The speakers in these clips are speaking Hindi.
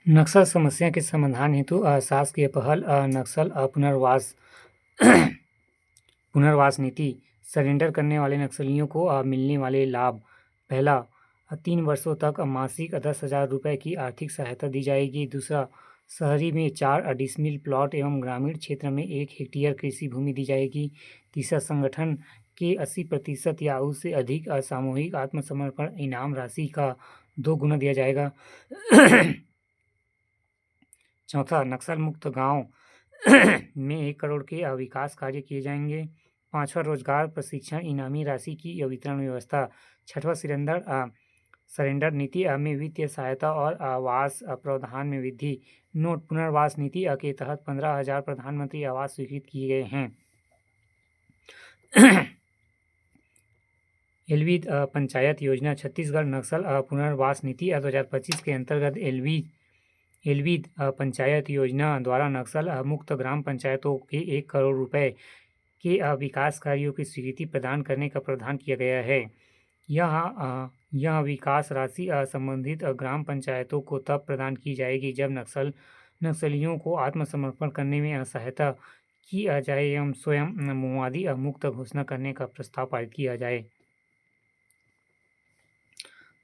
नक्सल समस्या के समाधान हेतु शासकीय पहल नक्सल पुनर्वास नीति। सरेंडर करने वाले नक्सलियों को मिलने वाले लाभ। पहला, 3 वर्षों तक मासिक 10,000 रुपये की आर्थिक सहायता दी जाएगी। दूसरा, शहरी में 4 डिसमिल प्लॉट एवं ग्रामीण क्षेत्र में 1 हेक्टेयर कृषि भूमि दी जाएगी। तीसरा, संगठन के 80% या उससे अधिक सामूहिक आत्मसमर्पण इनाम राशि का 2 गुना दिया जाएगा। चौथा, नक्सल मुक्त गांव में 1 करोड़ के विकास कार्य किए जाएंगे। पांचवा, रोजगार प्रशिक्षण इनामी राशि की वितरण व्यवस्था। छठवां, सरेंडर नीति में वित्तीय सहायता और आवास प्रावधान में वृद्धि। नोट, पुनर्वास नीति के तहत 15,000 प्रधानमंत्री आवास स्वीकृत किए गए हैं। एलवीद पंचायत योजना। छत्तीसगढ़ नक्सल पुनर्वास नीति 2025 के अंतर्गत एलवीद पंचायत योजना द्वारा नक्सल मुक्त ग्राम पंचायतों के 1 करोड़ रुपए के विकास कार्यों की स्वीकृति प्रदान करने का प्रावधान किया गया है। यह विकास राशि संबंधित ग्राम पंचायतों को तब प्रदान की जाएगी जब नक्सलियों को आत्मसमर्पण करने में सहायता की जाए एवं स्वयं माओवादी मुक्त घोषणा करने का प्रस्ताव पारित किया जाए।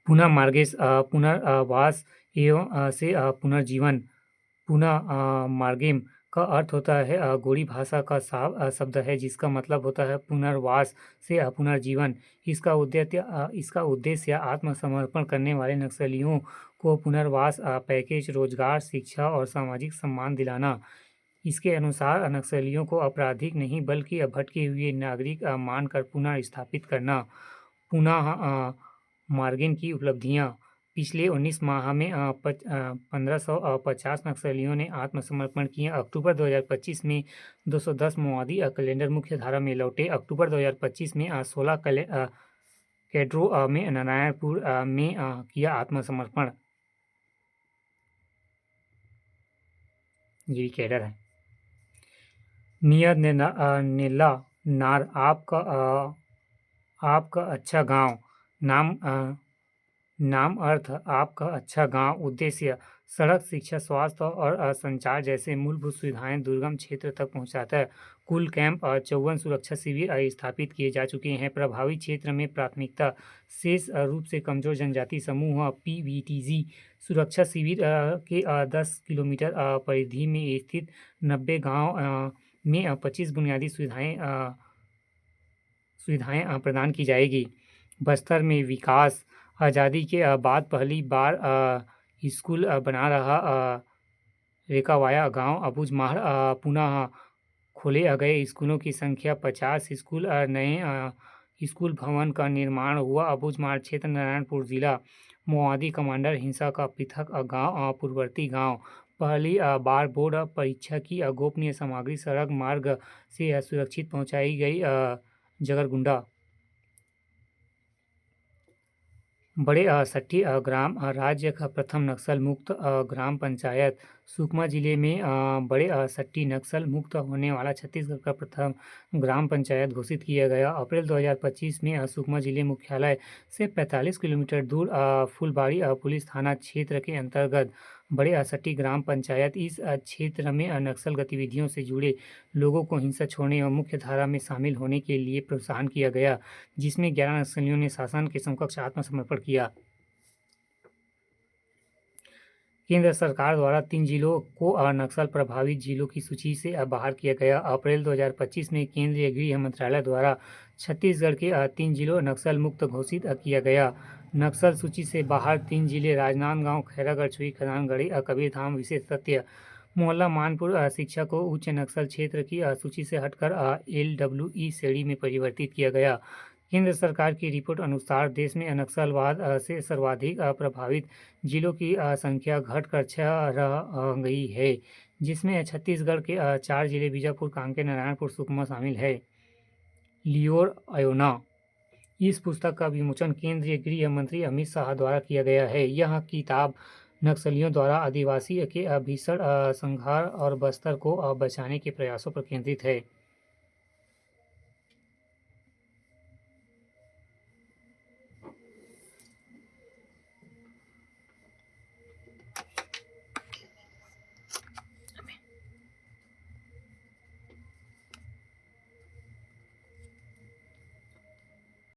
पुनर्वास एवं से पुनर्जीवन। पुनर्मार्गेम का अर्थ होता है गोरी भाषा का शब्द है जिसका मतलब होता है पुनर्वास से पुनर्जीवन। इसका उद्देश्य आत्मसमर्पण करने वाले नक्सलियों को पुनर्वास पैकेज, रोजगार, शिक्षा और सामाजिक सम्मान दिलाना। इसके अनुसार नक्सलियों को आपराधिक नहीं बल्कि भटके हुए नागरिक मानकर पुनः स्थापित करना। पुनः मार्गेन की उपलब्धियां। पिछले 19 माह में 1550 नक्सलियों ने आत्मसमर्पण किया। अक्टूबर 2025 में 210 माओवादी कैलेंडर मुख्य धारा में लौटे। अक्टूबर 2025 में 16 कैडरों में नारायणपुर में किया आत्मसमर्पण। ये कैडर है। नियत नेला नार आपका अच्छा गांव। नाम अर्थ आपका अच्छा गांव। उद्देश्य सड़क, शिक्षा, स्वास्थ्य और संचार जैसे मूलभूत सुविधाएं दुर्गम क्षेत्र तक पहुंचाता है। कुल कैंप 54 सुरक्षा शिविर स्थापित किए जा चुके हैं। प्रभावित क्षेत्र में प्राथमिकता शेष रूप से कमजोर जनजाति समूह पीवीटीजी सुरक्षा शिविर के 10 किलोमीटर परिधि में स्थित 90 गाँव में 25 बुनियादी सुविधाएं प्रदान की जाएगी। बस्तर में विकास। आज़ादी के बाद पहली बार स्कूल बना रहा रेकावाया गांव अबूझमाड़ पुनः खोले गए स्कूलों की संख्या 50 स्कूल। नए स्कूल भवन का निर्माण हुआ। अबूझमाड़ क्षेत्र, नारायणपुर जिला। माओवादी कमांडर हिंसा का पृथक गांव पूर्ववर्ती गांव। पहली बार बोर्ड परीक्षा की गोपनीय सामग्री सड़क मार्ग से सुरक्षित पहुंचाई गई। जगरगुंडा। बड़े सट्टी ग्राम राज्य का प्रथम नक्सल मुक्त ग्राम पंचायत। सुकमा जिले में बड़े सट्टी नक्सल मुक्त होने वाला छत्तीसगढ़ का प्रथम ग्राम पंचायत घोषित किया गया। अप्रैल 2025 में सुकमा जिले मुख्यालय से 45 किलोमीटर दूर फुलबाड़ी पुलिस थाना क्षेत्र के अंतर्गत बड़े सट्टी ग्राम पंचायत। इस क्षेत्र में नक्सल गतिविधियों से जुड़े लोगों को हिंसा छोड़ने और मुख्य धारा में शामिल होने के लिए प्रोत्साहन किया गया, जिसमें 11 नक्सलियों ने शासन के समकक्ष आत्मसमर्पण किया। केंद्र सरकार द्वारा 3 जिलों को नक्सल प्रभावित जिलों की सूची से बाहर किया गया। अप्रैल 2025 में केंद्रीय गृह मंत्रालय द्वारा छत्तीसगढ़ के 3 जिलों नक्सल मुक्त घोषित किया गया। नक्सल सूची से बाहर 3 जिले राजनांदगांव, खैरागढ़, छुई खदान, गढ़ी, कबीरधाम, विशेष सत्य मोहल्ला, मानपुर शिक्षा को उच्च नक्सल क्षेत्र की सूची से हटकर LWE श्रेणी में परिवर्तित किया गया। केंद्र सरकार की रिपोर्ट अनुसार देश में नक्सलवाद से सर्वाधिक प्रभावित जिलों की संख्या घटकर 6 रह गई है, जिसमें छत्तीसगढ़ के 4 जिले बीजापुर, कांकेर, नारायणपुर, सुकमा शामिल है। लियोर अयोना। इस पुस्तक का विमोचन केंद्रीय गृह मंत्री अमित शाह द्वारा किया गया है। यह किताब नक्सलियों द्वारा आदिवासी के भीषण संहार और बस्तर को बचाने के प्रयासों पर केंद्रित है।